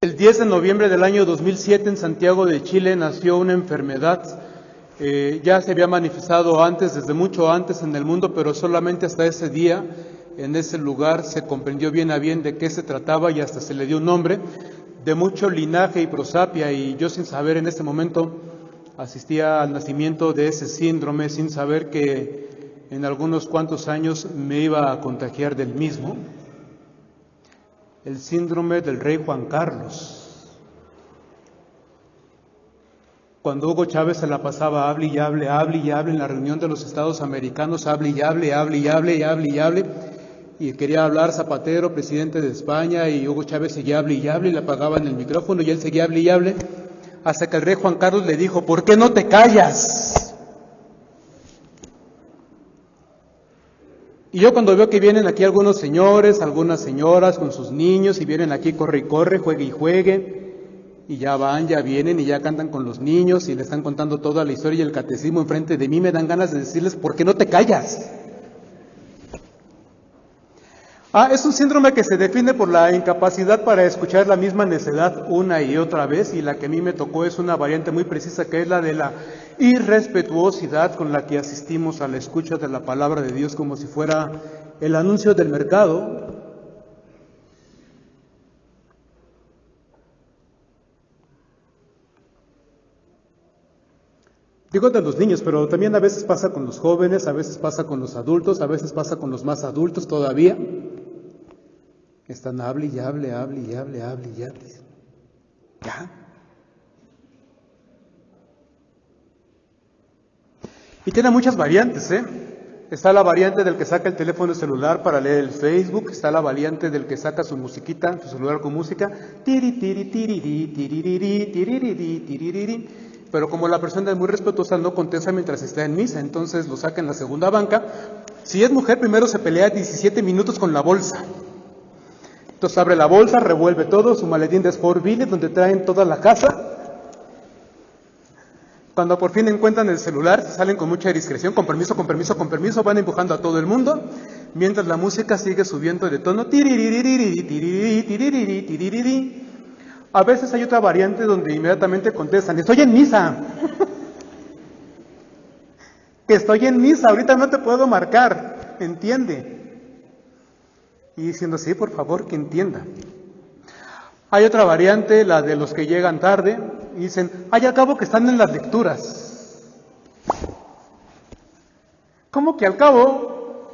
El 10 de noviembre del año 2007 en Santiago de Chile nació una enfermedad. Ya se había manifestado antes, desde mucho antes en el mundo, pero solamente hasta ese día, en ese lugar, se comprendió bien a bien de qué se trataba y hasta se le dio un nombre de mucho linaje y prosapia. Y yo, sin saber en ese momento, asistía al nacimiento de ese síndrome, sin saber que en algunos cuantos años me iba a contagiar del mismo. El síndrome del rey Juan Carlos. Cuando Hugo Chávez se la pasaba hable y hable en la reunión de los Estados Americanos, hable y hable, y quería hablar Zapatero, presidente de España, y Hugo Chávez seguía hable y le apagaban el micrófono y él seguía hable y hable, hasta que el rey Juan Carlos le dijo: ¿por qué no te callas? Y yo, cuando veo que vienen aquí algunos señores, algunas señoras con sus niños, y vienen aquí corre y corre, juegue y juegue, y ya van, ya vienen, y ya cantan con los niños, y le están contando toda la historia y el catecismo enfrente de mí, me dan ganas de decirles: ¿por qué no te callas? Es un síndrome que se define por la incapacidad para escuchar la misma necedad una y otra vez, y la que a mí me tocó es una variante muy precisa, que es la de la irrespetuosidad con la que asistimos a la escucha de la palabra de Dios como si fuera el anuncio del mercado. Digo de los niños, pero también a veces pasa con los jóvenes, a veces pasa con los adultos, a veces pasa con los más adultos todavía. Están hable y hable. ¿Ya? Y tiene muchas variantes, ¿eh? Está la variante del que saca el teléfono celular para leer el Facebook, está la variante del que saca su musiquita, su celular con música, pero como la persona es muy respetuosa, no contesta mientras está en misa, entonces lo saca en la segunda banca. Si es mujer, primero se pelea 17 minutos con la bolsa. Entonces abre la bolsa, revuelve todo, su maletín de Sport Village, donde traen toda la casa. Cuando por fin encuentran el celular, salen con mucha discreción, con permiso, van empujando a todo el mundo, mientras la música sigue subiendo de tono. A veces hay otra variante donde inmediatamente contestan: estoy en misa. Que estoy en misa, ahorita no te puedo marcar, entiende. Y diciendo: sí, por favor, que entienda. Hay otra variante, la de los que llegan tarde, y dicen: al cabo que están en las lecturas. ¿Cómo que al cabo?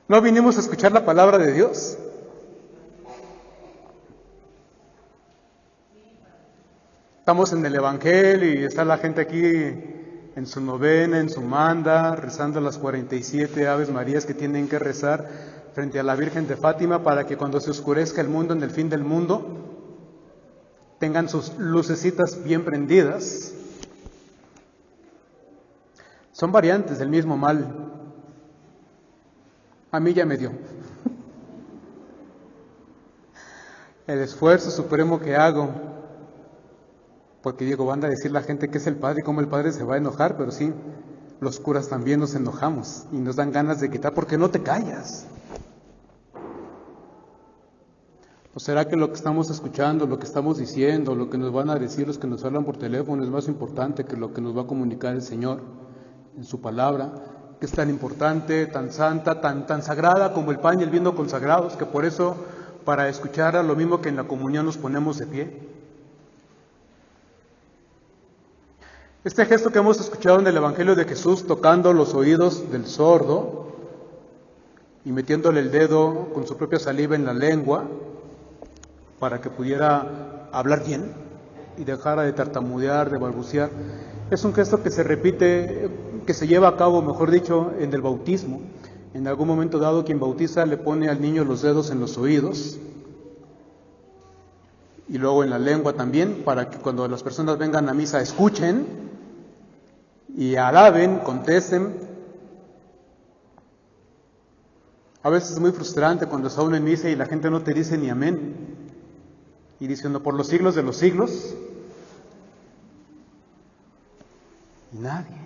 ¿No vinimos a escuchar la palabra de Dios? Estamos en el Evangelio y está la gente aquí en su novena, en su manda, rezando las 47 Aves Marías que tienen que rezar frente a la Virgen de Fátima, para que cuando se oscurezca el mundo, en el fin del mundo, tengan sus lucecitas bien prendidas. Son variantes del mismo mal. A mí ya me dio. El esfuerzo supremo que hago, porque digo, van a decir la gente que es el Padre, y cómo el Padre se va a enojar, pero sí, los curas también nos enojamos y nos dan ganas de quitar. ¿Por qué no te callas? ¿O será que lo que estamos escuchando, lo que estamos diciendo, lo que nos van a decir los que nos hablan por teléfono es más importante que lo que nos va a comunicar el Señor en su palabra, que es tan importante, tan santa, tan sagrada como el pan y el vino consagrados, que por eso, para escucharla, lo mismo que en la comunión, nos ponemos de pie? Este gesto que hemos escuchado en el Evangelio de Jesús, tocando los oídos del sordo y metiéndole el dedo con su propia saliva en la lengua para que pudiera hablar bien y dejara de tartamudear, de balbucear, es un gesto que se repite, que se lleva a cabo, mejor dicho, en el bautismo. En algún momento dado, quien bautiza le pone al niño los dedos en los oídos y luego en la lengua también, para que cuando las personas vengan a misa escuchen y alaben, contesten. A veces es muy frustrante cuando está uno en misa y la gente no te dice ni amén, y diciendo: por los siglos de los siglos, y nadie.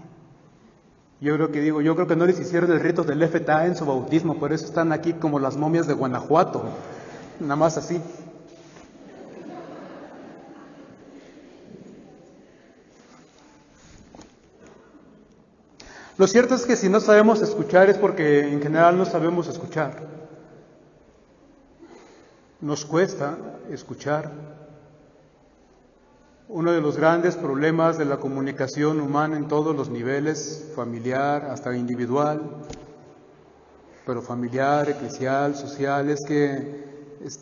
Yo creo que no les hicieron el rito del FTA en su bautismo, por eso están aquí como las momias de Guanajuato, nada más así. Lo cierto es que si no sabemos escuchar es porque en general no sabemos escuchar. Nos cuesta escuchar. Uno de los grandes problemas de la comunicación humana en todos los niveles, familiar, hasta individual, pero familiar, eclesial, social, es que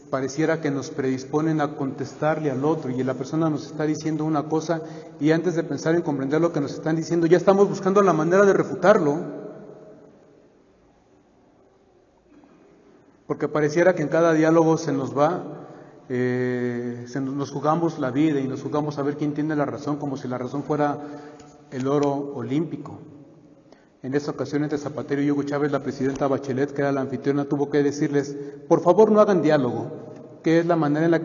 pareciera que nos predisponen a contestarle al otro y la persona nos está diciendo una cosa y antes de pensar en comprender lo que nos están diciendo ya estamos buscando la manera de refutarlo, porque pareciera que en cada diálogo se nos va, nos jugamos la vida y nos jugamos a ver quién tiene la razón, como si la razón fuera el oro olímpico. En esa ocasión entre Zapatero y Hugo Chávez, la presidenta Bachelet, que era la anfitriona, tuvo que decirles, por favor no hagan diálogo, que es la manera en la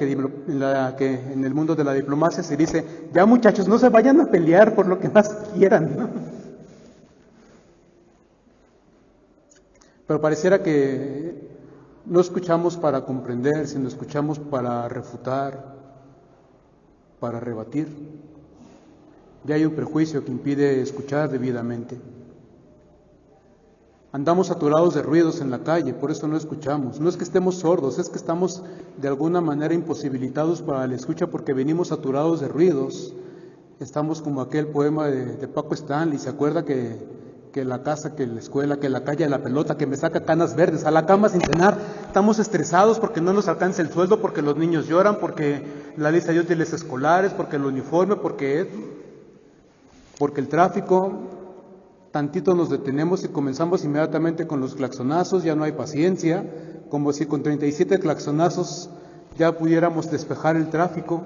que en el mundo de la diplomacia se dice, ya muchachos, no se vayan a pelear por lo que más quieran, ¿no? Pero pareciera que no escuchamos para comprender, sino escuchamos para refutar, para rebatir. Ya hay un prejuicio que impide escuchar debidamente. Andamos saturados de ruidos en la calle, por eso no escuchamos. No es que estemos sordos, es que estamos de alguna manera imposibilitados para la escucha porque venimos saturados de ruidos. Estamos como aquel poema de Paco Stanley, ¿se acuerda que la casa, que la escuela, que la calle, la pelota, que me saca canas verdes, a la cama sin cenar? Estamos estresados porque no nos alcanza el sueldo, porque los niños lloran, porque la lista de útiles escolares, porque el uniforme, porque el tráfico. Tantito nos detenemos y comenzamos inmediatamente con los claxonazos, ya no hay paciencia, como si con 37 claxonazos ya pudiéramos despejar el tráfico.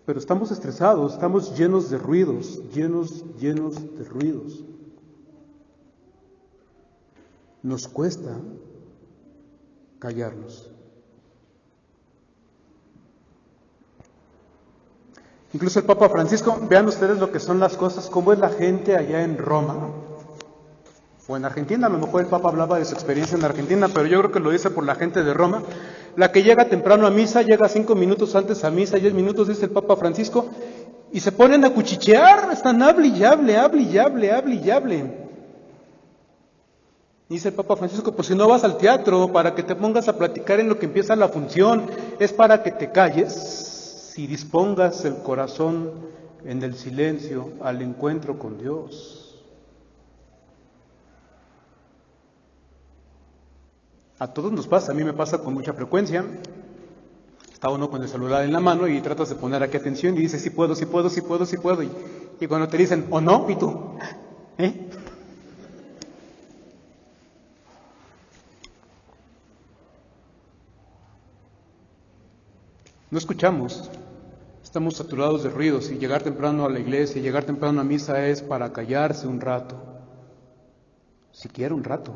Pero estamos estresados, estamos llenos de ruidos, llenos de ruidos. Nos cuesta callarnos. Incluso el Papa Francisco, vean ustedes lo que son las cosas, cómo es la gente allá en Roma, o en Argentina. A lo mejor el Papa hablaba de su experiencia en Argentina, pero yo creo que lo dice por la gente de Roma, la que llega temprano a misa, llega 5 minutos antes a misa, 10 minutos, dice el Papa Francisco, y se ponen a cuchichear, están hable y hable. Dice el Papa Francisco, pues si no vas al teatro para que te pongas a platicar en lo que empieza la función, es para que te calles y dispongas el corazón en el silencio al encuentro con Dios. A todos nos pasa, a mí me pasa con mucha frecuencia. Está uno con el celular en la mano y tratas de poner aquí atención y dices, sí puedo. Y cuando te dicen, o no, y tú, No escuchamos, estamos saturados de ruidos y llegar temprano a la iglesia, llegar temprano a misa es para callarse un rato, siquiera un rato.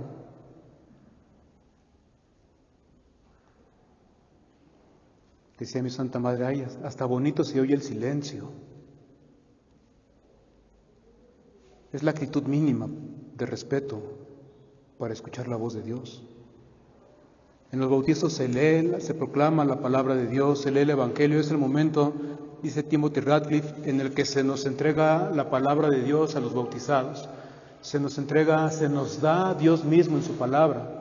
Decía mi Santa Madre, ay, hasta bonito se oye el silencio. Es la actitud mínima de respeto para escuchar la voz de Dios. En los bautizos se lee, se proclama la palabra de Dios, se lee el Evangelio. Es el momento, dice Timothy Radcliffe, en el que se nos entrega la palabra de Dios a los bautizados. Se nos da Dios mismo en su palabra.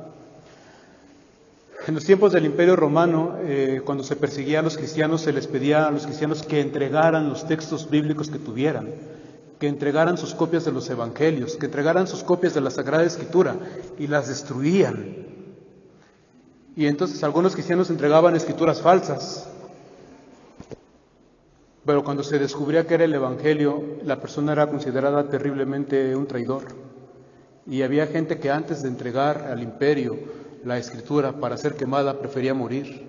En los tiempos del Imperio Romano, cuando se perseguía a los cristianos, se les pedía a los cristianos que entregaran los textos bíblicos que tuvieran, que entregaran sus copias de los Evangelios, que entregaran sus copias de la Sagrada Escritura, y las destruían. Y entonces algunos cristianos entregaban escrituras falsas, pero cuando se descubría que era el Evangelio, la persona era considerada terriblemente un traidor. Y había gente que antes de entregar al imperio la escritura para ser quemada prefería morir.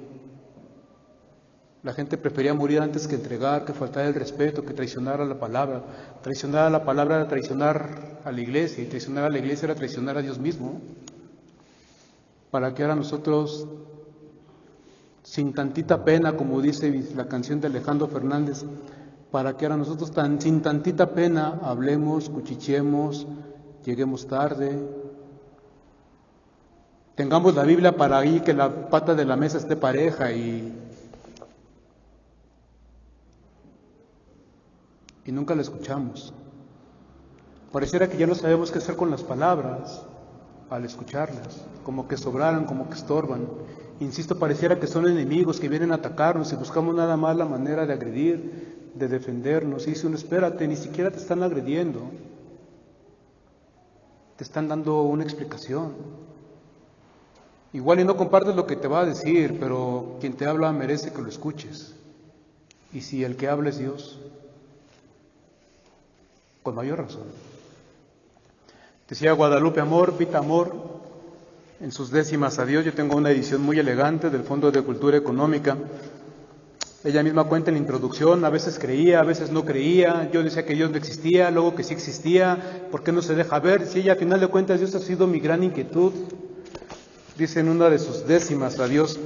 La gente prefería morir antes que entregar, que faltar el respeto, que traicionar a la palabra. Traicionar a la palabra era traicionar a la iglesia, y traicionar a la iglesia era traicionar a Dios mismo. Para que ahora nosotros, sin tantita pena, como dice la canción de Alejandro Fernández, para que ahora nosotros sin tantita pena hablemos, cuchicheemos, lleguemos tarde. tengamos la Biblia para ahí que la pata de la mesa esté pareja y nunca la escuchamos. Pareciera que ya no sabemos qué hacer con las palabras al escucharlas, como que sobraran, como que estorban. Insisto, pareciera que son enemigos que vienen a atacarnos y buscamos nada más la manera de agredir, de defendernos. Y dice uno, espérate, ni siquiera te están agrediendo, te están dando una explicación. Igual y no compartes lo que te va a decir, pero quien te habla merece que lo escuches. Y si el que habla es Dios, con mayor razón. Decía Guadalupe Amor, Vita Amor, en sus décimas a Dios. Yo tengo una edición muy elegante del Fondo de Cultura Económica. Ella misma cuenta en la introducción, a veces creía, a veces no creía. Yo decía que Dios no existía, luego que sí existía. ¿Por qué no se deja ver? Si ella, a final de cuentas, Dios ha sido mi gran inquietud. Dice en una de sus décimas a Dios,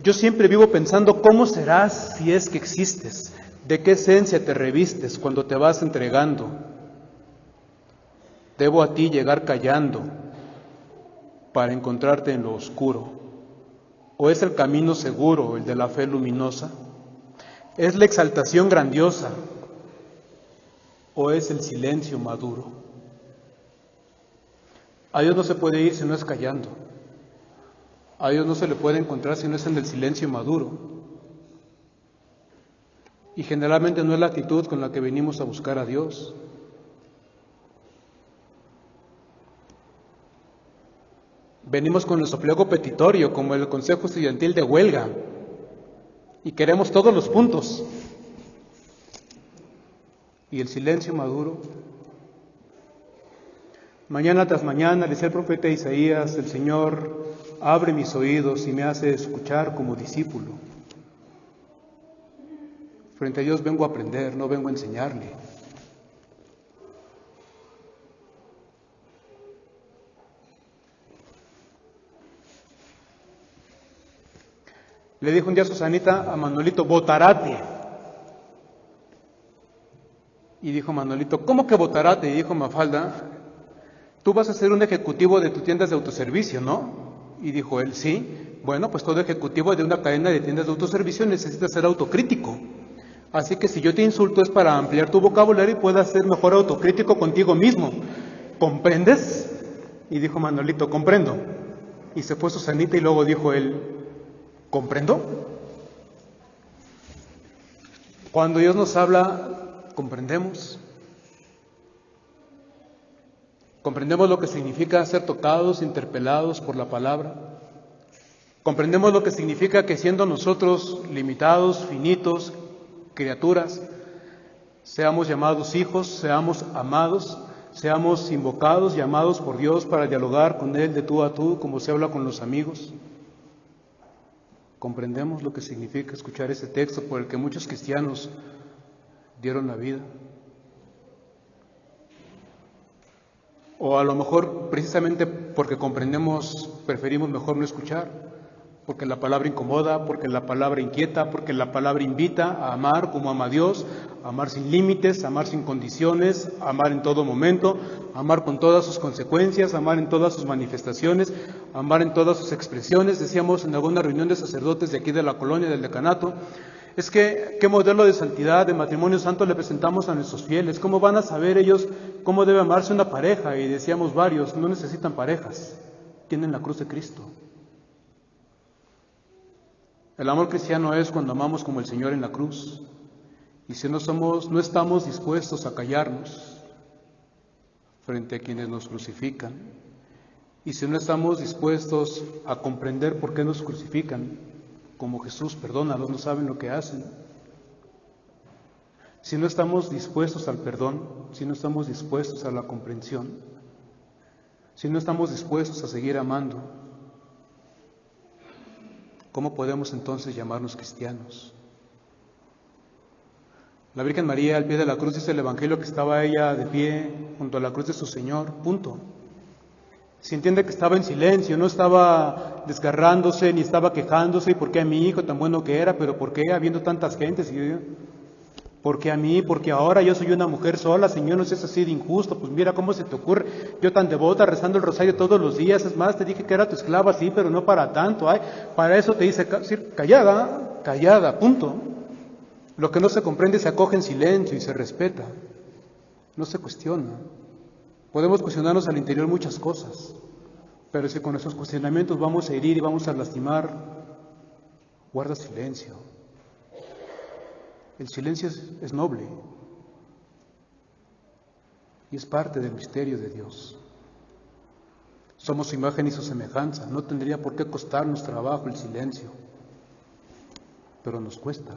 yo siempre vivo pensando cómo serás si es que existes, de qué esencia te revistes cuando te vas entregando. Debo a ti llegar callando para encontrarte en lo oscuro. ¿O es el camino seguro, el de la fe luminosa? ¿Es la exaltación grandiosa? ¿O es el silencio maduro? A Dios no se puede ir si no es callando. A Dios no se le puede encontrar si no es en el silencio maduro. Y generalmente no es la actitud con la que venimos a buscar a Dios. Venimos con nuestro pliego petitorio, como el Consejo Estudiantil de huelga, y queremos todos los puntos. Y el silencio maduro. Mañana tras mañana, decía el profeta Isaías, el Señor abre mis oídos y me hace escuchar como discípulo. Frente a Dios vengo a aprender, no vengo a enseñarle. Le dijo un día Susanita a Manolito, botarate. Y dijo Manolito, ¿cómo que botarate? Y dijo Mafalda, tú vas a ser un ejecutivo de tus tiendas de autoservicio, ¿no? Y dijo él, sí. Bueno, pues todo ejecutivo de una cadena de tiendas de autoservicio necesita ser autocrítico. Así que si yo te insulto es para ampliar tu vocabulario y puedas ser mejor autocrítico contigo mismo. ¿Comprendes? Y dijo Manolito, comprendo. Y se fue Susanita y luego dijo él, ¿comprendo? Cuando Dios nos habla, ¿comprendemos? ¿Comprendemos lo que significa ser tocados, interpelados por la palabra? ¿Comprendemos lo que significa que siendo nosotros limitados, finitos, criaturas, seamos llamados hijos, seamos amados, seamos invocados, llamados por Dios para dialogar con Él de tú a tú, como se habla con los amigos? ¿Comprendemos lo que significa escuchar ese texto por el que muchos cristianos dieron la vida? O a lo mejor precisamente porque comprendemos, preferimos mejor no escuchar, porque la palabra incomoda, porque la palabra inquieta, porque la palabra invita a amar como ama Dios, a amar sin límites, a amar sin condiciones, a amar en todo momento, a amar con todas sus consecuencias, a amar en todas sus manifestaciones, a amar en todas sus expresiones. Decíamos en alguna reunión de sacerdotes de aquí de la colonia, del decanato, es que qué modelo de santidad, de matrimonio santo le presentamos a nuestros fieles. ¿Cómo van a saber ellos cómo debe amarse una pareja? Y decíamos varios, no necesitan parejas, tienen la cruz de Cristo. El amor cristiano es cuando amamos como el Señor en la cruz. Y si no estamos dispuestos a callarnos frente a quienes nos crucifican, y si no estamos dispuestos a comprender por qué nos crucifican, como Jesús, perdónalos, no saben lo que hacen. Si no estamos dispuestos al perdón, si no estamos dispuestos a la comprensión, si no estamos dispuestos a seguir amando, ¿cómo podemos entonces llamarnos cristianos? La Virgen María al pie de la cruz, dice el Evangelio, que estaba ella de pie junto a la cruz de su Señor, punto. Se entiende que estaba en silencio, no estaba desgarrándose, ni estaba quejándose, y por qué a mi hijo tan bueno que era, pero por qué habiendo tantas gentes, ¿Por qué a mí? Porque ahora yo soy una mujer sola, Señor, no seas así de injusto. Pues mira cómo se te ocurre, yo tan devota, rezando el rosario todos los días. Es más, te dije que era tu esclava, sí, pero no para tanto. Ay, para eso te dice, callada, callada, punto. Lo que no se comprende se acoge en silencio y se respeta. No se cuestiona. Podemos cuestionarnos al interior muchas cosas, pero si con esos cuestionamientos vamos a herir y vamos a lastimar, guarda silencio. El silencio es noble y es parte del misterio de Dios. Somos su imagen y su semejanza. No tendría por qué costarnos trabajo el silencio, pero nos cuesta.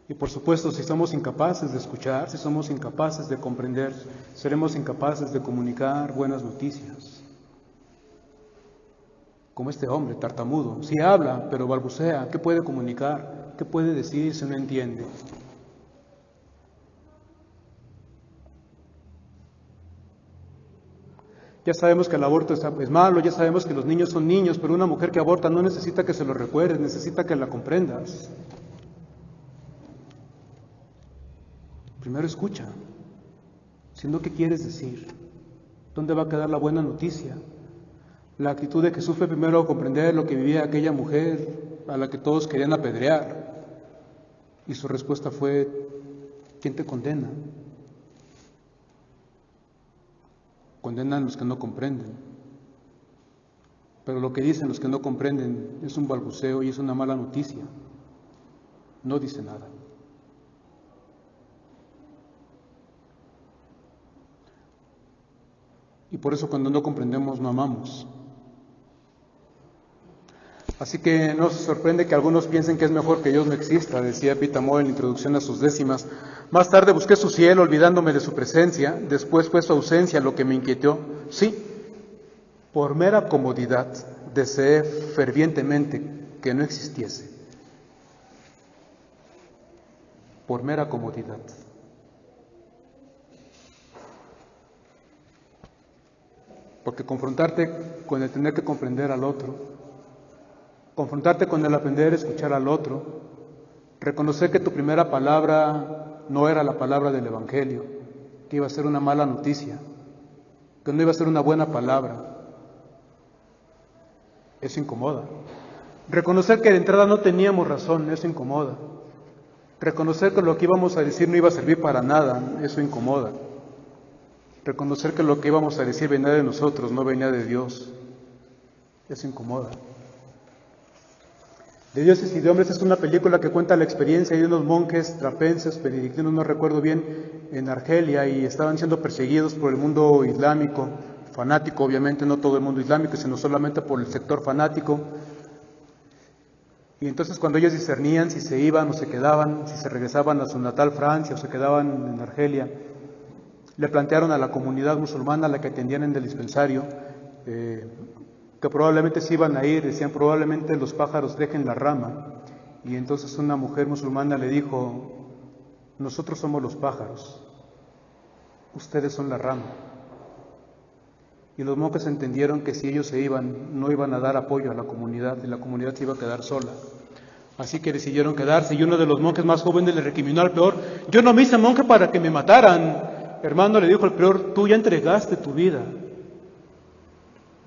Y por supuesto, si somos incapaces de escuchar, si somos incapaces de comprender, seremos incapaces de comunicar buenas noticias. Como este hombre tartamudo, sí habla, pero balbucea. ¿Qué puede comunicar? ¿Qué puede decir si no entiende? Ya sabemos que el aborto es malo, ya sabemos que los niños son niños, pero una mujer que aborta no necesita que se lo recuerdes, necesita que la comprendas. Primero escucha, sino qué quieres decir, dónde va a quedar la buena noticia. La actitud de Jesús fue primero a comprender lo que vivía aquella mujer a la que todos querían apedrear. Y su respuesta fue, ¿quién te condena? Condenan los que no comprenden. Pero lo que dicen los que no comprenden es un balbuceo y es una mala noticia. No dice nada. Y por eso cuando no comprendemos no amamos. Así que no se sorprende que algunos piensen que es mejor que Dios no exista, decía Pitamo en la introducción a sus décimas. Más tarde busqué su cielo olvidándome de su presencia, después fue su ausencia lo que me inquietó. Sí, por mera comodidad deseé fervientemente que no existiese. Por mera comodidad. Porque confrontarte con el tener que comprender al otro, confrontarte con el aprender a escuchar al otro, reconocer que tu primera palabra no era la palabra del Evangelio, que iba a ser una mala noticia, que no iba a ser una buena palabra, eso incomoda. Reconocer que de entrada no teníamos razón, eso incomoda. Reconocer que lo que íbamos a decir no iba a servir para nada, eso incomoda. Reconocer que lo que íbamos a decir venía de nosotros, no venía de Dios, eso incomoda. De Dioses y de Hombres es una película que cuenta la experiencia de unos monjes trapenses, benedictinos, no recuerdo bien, en Argelia, y estaban siendo perseguidos por el mundo islámico, fanático obviamente, no todo el mundo islámico, sino solamente por el sector fanático. Y entonces cuando ellos discernían si se iban o se quedaban, si se regresaban a su natal Francia o se quedaban en Argelia, le plantearon a la comunidad musulmana a la que atendían en el dispensario, que probablemente se iban a ir, decían probablemente los pájaros dejen la rama. Y entonces una mujer musulmana le dijo, nosotros somos los pájaros, ustedes son la rama. Y los monjes entendieron que si ellos se iban, no iban a dar apoyo a la comunidad y la comunidad se iba a quedar sola. Así que decidieron quedarse y uno de los monjes más jóvenes le recriminó al peor, yo no me hice monje para que me mataran. Hermano, le dijo el peor, tú ya entregaste tu vida.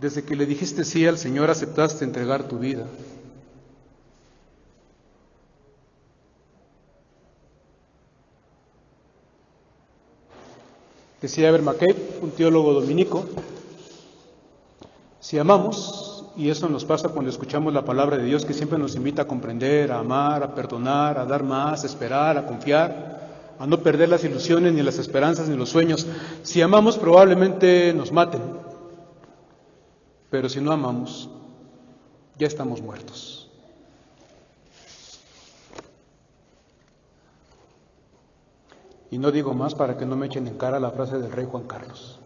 Desde que le dijiste sí al Señor, aceptaste entregar tu vida. Decía Eber McCabe, un teólogo dominico, si amamos, y eso nos pasa cuando escuchamos la palabra de Dios, que siempre nos invita a comprender, a amar, a perdonar, a dar más, a esperar, a confiar, a no perder las ilusiones, ni las esperanzas, ni los sueños. Si amamos, probablemente nos maten. Pero si no amamos, ya estamos muertos. Y no digo más para que no me echen en cara la frase del rey Juan Carlos.